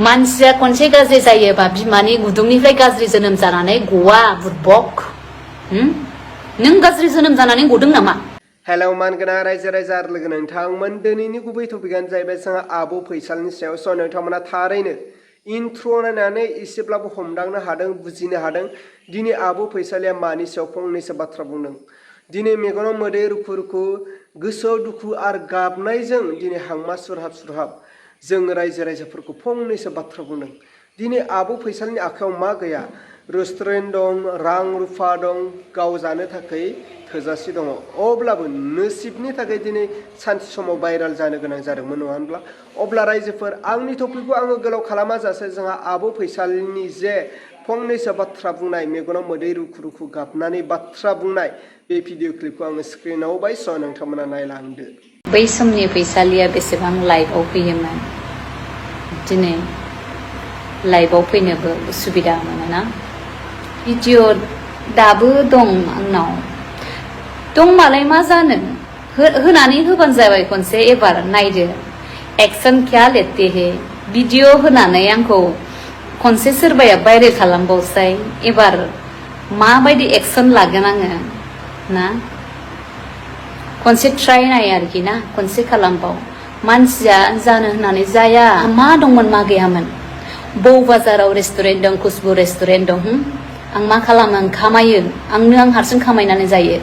मानसिया खनसे गाज्रि जायोबा बिमानि गुदुंनिफ्राय गाज्रि जोनोम जानानै गवा बुरबक नों गाज्रि जोनोम जानानै गदों नामा? हेलौ मानगोनां रायजो राजा आरो लोगो नोंथांमोन दिनैनि गुबै टपिकआनो जाहैबाय जोंहा आब' फैसालिनि सायाव स' नोंथांमोना थारैनो इन्ट्र' नायनानै एसेब्लाबो हमदांनो हादों बुजिनो हादों दिनै आब' फैसालिया मानि सायाव फंनैसो बाथ्रा बुंदों। दिनै मेगनाव मोदै रुखु रुखु गोसोआव दुखु आरो गाबनायजों दिनै हांमा सुरहाब सुरहाब जों रायजो राजाफोरखौ फंनैसो बाथ्रा बुंदों। दिनै आब' फैसालिनि आखायाव मा गैया? रेस्टुरेन्ट दं, रां रुफा दं, गाव जानो थाखाय थोजासे दङ। अब्लाबो नसिबनि थाखाय दिनै सानसे समाव भाइराल जानो गोनां जादोंमोन नङा होनब्ला? अब्ला रायजोफोर आंनि टपिकखौ आङो गोलाव खालामा जासे जोंहा आब' फैसालिनि जे फंनैसो बाथ्रा बुंनाय मेगनाव मोदै रुखु रुखु गाबनानै बाथ्रा बुंनाय बे भिडिअ क्लिपखौ आङो स्क्रिनाव होबाय स' नोंथांमोना नायलांदो। बै समनि फैसालिया बेसेबां लाइफआव फैयोमोन दिनै लाइफआव फैनोबो उसुबिदा मोनोना। भिडिअ दाबो दं आंनाव दंबालाय मा जानो होनानै होबानो जाबाय खनसे एबार नायदो एक्सन क्या लेते हे भिडिअ होनानै आंखौ खनसे सोरबाया भाइरेल खालामबावसाय एबार माबायदि एक्सन लागोन आङो ना खनसे ट्राइ नाय आरोखि ना खनसे खालामबाव मानसिया जानो होननानै जाया मा दंमोन मा गैयामोन बौ बाजाराव रेस्टुरेन्ट दं खुसबु रेस्टुरेन्ट दं आं मा खालामो आं खामायो आं हारसिं खामायनानै जायो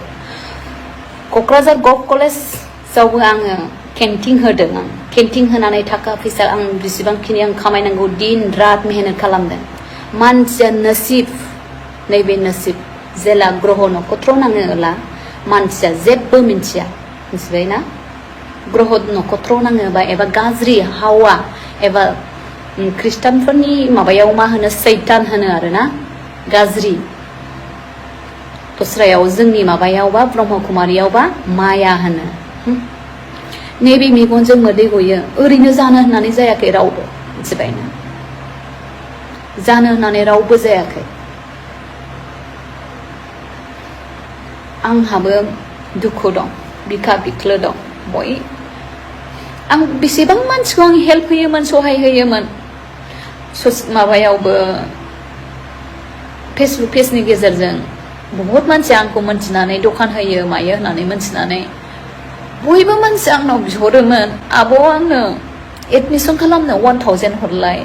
क'क्राझार गभ कलेजावबो आङो केन्टिं होदों आं केन्टिं होनानै थाखा फैसा आं बेसेबांखिनि आं खामायनांगौ दिन रात मेहनत खालामदों मानसिया नसिब नैबे नसिब जेला ग्रह नक्षत्र नाङोला मानसिया जेबो मिन्थिया मिथिबाय ना ग्रह नक्षत्र नाङोबा एबा गाज्रि हावा एबा ख्रिस्टानफोरनि माबायाव मा होनो सैतान होनो आरोना गाज्रि दस्रायाव जोंनि माबायावबा ब्रह्म कुमारियावबा माया होनो नैबे मेगनजों मोदै गयो ओरैनो जानो होननानै जायाखै रावबो मिथिबाय ना जानो होननानै रावबो जायाखै आंहाबो दुखु दं बिखा बिख्लो दं बय आं बेसेबां मानसिखौ आं हेल्प होयोमोन सहाय होयोमोन माबायावबो फेसबुक पेजनि गेजेरजों बहुत मानसि आंखौ मोनथिनानै दखान होयो मायो होननानै मोनथिनानै बयबो मानसि आंनाव बिहरोमोन आब' आंनो एडमिसन खालामनो 1000 हरलाय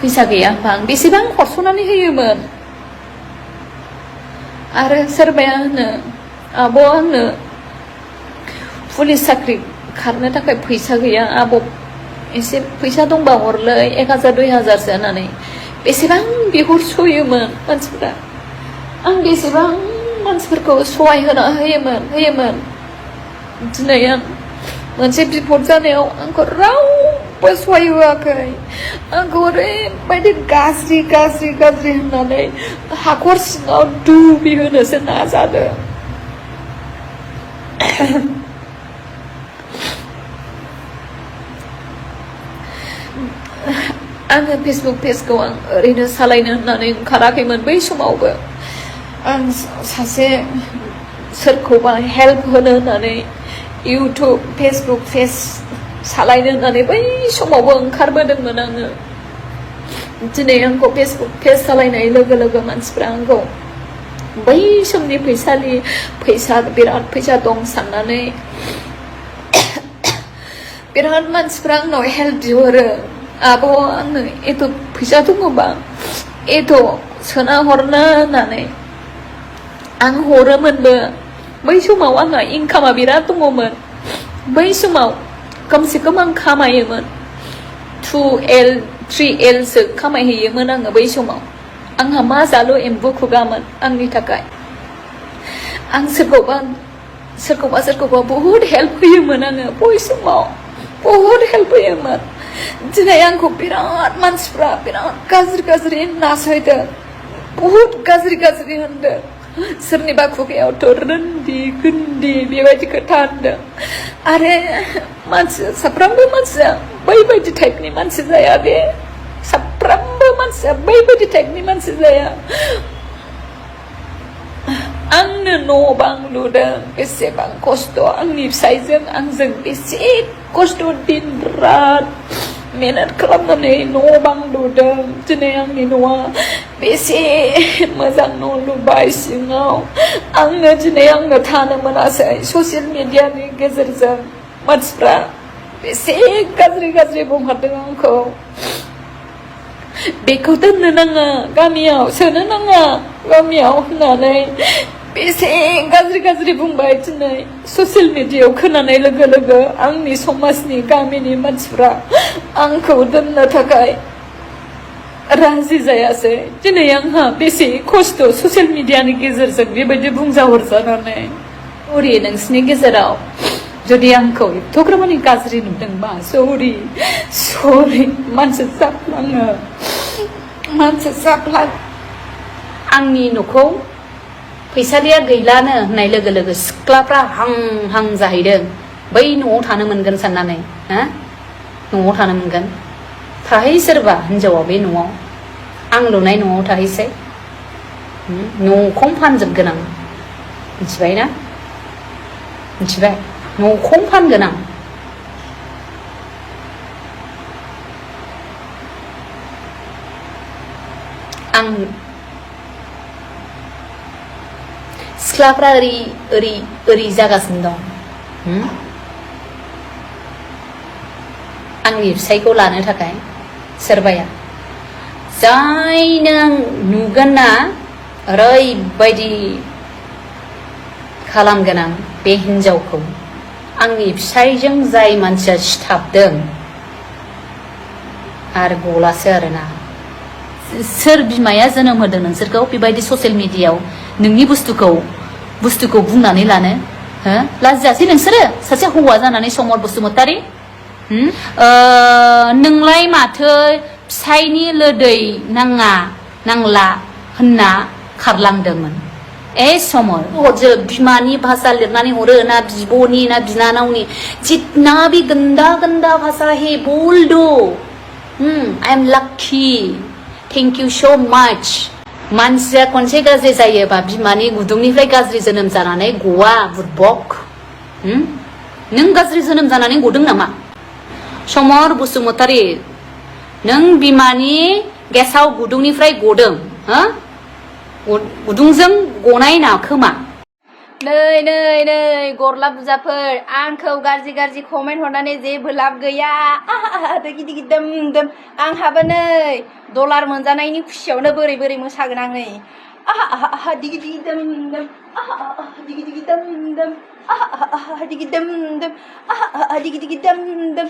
फैसा गैया होनबा आं बेसेबां हरस'नानै होयोमोन आरो सोरबाया होनो आब' आंनो पुलिस साख्रि खारनो थाखाय फैसा गैया आब' एसे फैसा दंबा हरलै 1000 2000सो होननानै बेसेबां बिहरसयोमोन मानसिफ्रा आं बेसेबां मानसिफोरखौ सहाय होयोमोन दिनै आं मोनसे बिपद जानायाव आंखौ रावबो सहाय होआखै आंखौ ओरैबायदि गाज्रि होननानै हाखर सिङाव दुबि होनोसो नाजादों आङो फेसबुक पेजखौ आं ओरैनो सालायनो होननानै ओंखाराखैमोन बै समावबो आं सासे सोरखौबा हेल्प होनो होननानै इउटुब फेसबुक पेज सालायनो होननानै बै समावबो ओंखारबोदोंमोन आङो दिनै आंखौ फेसबुक पेज सालायनाय लोगो लोगो मानसिफ्रा आंखौ बै समनि फैसा बिराद फैसा दं साननानै बिराद मानसिफ्रा आंनाव हेल्प बिहरो आब' आंनो एथ' फैसा दङबा एथ' सोना हरना होननानै आं हरोमोनबो बै समाव आंहा इनकामा बिराद दङमोन बै समाव खमसे खम आं खामायोमोन 2L 3L सो खामायहैयोमोन आङो बै समाव आंहा मा जालु एम्बु खुगामोन आंनि थाखाय आं सोरखौबा बहुद हेल्प होयोमोन आङो बै समाव बहुद हेल्प होयोमोन दिनै आंखौ बिराद मानसिफ्रा बिराद गाज्रि नासयदों बहुद गाज्रि होनदों सोरनिबा खुगायावथ' रोन्दि गुन्दि बेबायदि खोथा होनदों आरो साफ्रोमबो मानसिया बैबायदि टाइपनि मानसि जाया दे साफ्रोमबो मानसिया बैबायदि टाइपनि मानसि जाया आंनो न' बां लुदों बेसेबां खस्थ' आंनि फिसायजों आंजों बेसे खस्थ' दिन रात मेहनत खालामनानै न' बां लुदों दिनै आंनि न'आ बेसे मोजां न' लुबाय सिङाव आङो थानो मोनासै ससियेल मिडियानि गेजेरजों मानसिफ्रा बेसे गाज्रि बुंहरदों आंखौ बेखौ दोननो नाङा गामियाव सोनो नाङा गामियाव होननानै बेसे गाज्रि बुंबाय दिनै ससियेल मिडियायाव खोनानाय लोगो लोगो आंनि समाजनि गामिनि मानसिफ्रा आंखौ दोननो थाखाय राजि जायासै दिनै आंहा बेसे खस्थ' ससियेल मिडियानि गेजेरजों बेबायदि बुंजाहरजानानै सरि नोंसिनि गेजेराव जुदि आंखौ एथ'ग्रामानि गाज्रि नुदोंबा सरि मानसि जाफ्लाङो आंनि न'खौ फैसालिया गैलानो होननाय लोगो लोगो सिख्लाफ्रा हां जाहैदों बै न'आव थानो मोनगोन साननानै न'आव थानो मोनगोन थाहै सोरबा हिनजावा बे न'आव आं लुनाय न'आव थाहैसै न'खौनो फानजोबगोन आं मिथिबाय न'खौनो फानगोन आं सिख्लाफ्रा ओरै जागासिनो दं आंनि फिसायखौ लानो थाखाय सोरबाया जाय नों नुगोन ना ओरैबायदि खालामगोन आं बे हिनजावखौ आंनि फिसायजों जाय मानसिया सिथाबदों आरो गलासो आरोना सोर बिमाया जोनोम होदों नोंसोरखौ बेबायदि ससियेल मिडियायाव नोंनि बुस्थुखौ बुंनानै लानो लाजियासै नोंसोरो सासे हौवा जानानै समर बसुमतारी नोंलाय माथो फिसायनि लोदै नांला होनना खारलांदोंमोन समर बिमानि भाषा लिरनानै हरो ना बिब'नि ना बिनानावनि जितना भी गंदा भाषा है बोल दो I am lucky thank you so much मानसिया खनसे गाज्रि जायोबा बिमानि गुदुंनिफ्राय गाज्रि जोनोम जानानै गवा बुरबक नों गाज्रि जोनोम जानानै गदों नामा समर बसुमतारी नों बिमानि गेसाव गुदुंनिफ्राय गदों गुदुंजों गनाय ना खोमा नै गरला बुजाफोर आंखौ गाज्रि कमेन्ट हरनानै जेबो लाब गैया दिगि दम आंहाबो नै डलार मोनजानायनि खुसियावनो बोरै मोसागोन आं नै दिगि दम दिगि दम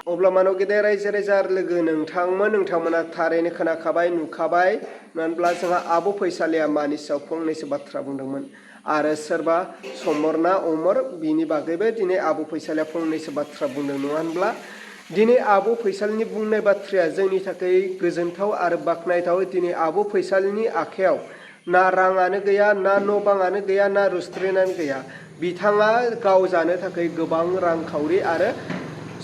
अब्ला मानव गेदेर रायजो राजा लोगो नोंथांमोना थारैनो खोनाखाबाय नुखाबाय मानोब्ला जोंहा आब' फैसालिया मानि सायाव फंनैसो बाथ्रा बुंदोंमोन आरो सोरबा समरना अमर बिनि बागैबो दिनै आब' फैसालिया फंनैसो बाथ्रा बुंदों नङा होनब्ला दिनै आब' फैसालिनि बुंनाय बाथ्राया जोंनि थाखाय गोजोनथाव आरो बाख्नायथाव दिनै आब' फैसालिनि आखायाव ना राङानो गैया ना न' बाङानो गैया ना रेस्टुरेन्टआनो गैया बिथाङा गाव जानो थाखाय गोबां रांखावरि आरो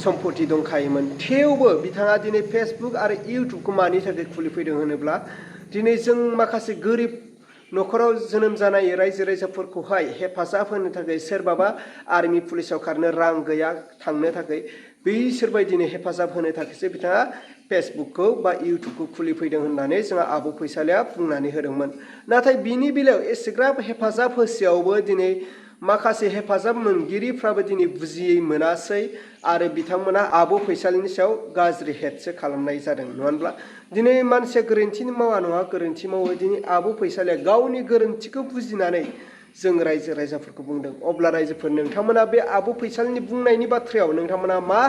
सम्पति दंखायोमोन थेवबो बिथाङा दिनै फेसबुक आरो इउटुबखौ मानि थाखाय खुलिफैदों होनोब्ला दिनै जों माखासे गोरिब न'खराव जोनोम जानाय रायजो राजाफोरखौहाय हेफाजाब होनो थाखाय सोरबाबा आर्मि पुलिसाव खारनो रां गैया थांनो थाखाय बैसोरबायदिनो हेफाजाब होनो थाखायसो बिथाङा फेसबुकखौ बा इउटुबखौ खुलिफैदों होननानै जोंहा आब' फैसालिया बुंनानै होदोंमोन नाथाय बिनि बेलायाव एसेग्राब हेफाजाब होसेयावबो दिनै माखासे हेफाजाब मोनगिरिफ्राबो दिनै बुजियै मोनासै आरो बिथांमोना आब' फैसालिनि सायाव गाज्रि हेटसो खालामनाय जादों नङा होनब्ला दिनै मानसिया गोरोन्थि मावा नङा गोरोन्थि मावो दिनै आब' फैसालिया गावनि गोरोन्थिखौ बुजिनानै जों रायजो राजाफोरखौ बुंदों अब्ला रायजोफोर नोंथांमोना बे आब' फैसालिनि बुंनायनि बाथ्रायाव नोंथांमोना मा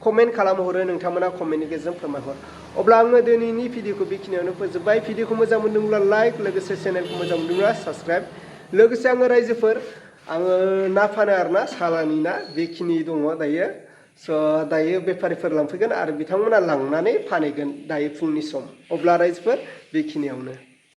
कमेन्ट खालामहरो नोंथांमोना कमेन्टनि गेजेरजों फोरमायहर अब्ला आङो दिनैनि भिडिअखौ बेखिनियावनो फोजोबबाय भिडिअखौ मोजां मोनदोंब्ला लाइक लोगोसे चेनेलखौ मोजां मोनदोंब्ला साबस्क्राइब लोगोसे आङो रायजोफोर आङो ना फानो आरोना सालानि ना बेखिनि दङ दायो दायो बेफारिफोर लांफैगोन आरो बिथांमोना लांनानै फानहैगोन दायो फुंनि सम अब्ला रायजोफोर बेखिनियावनो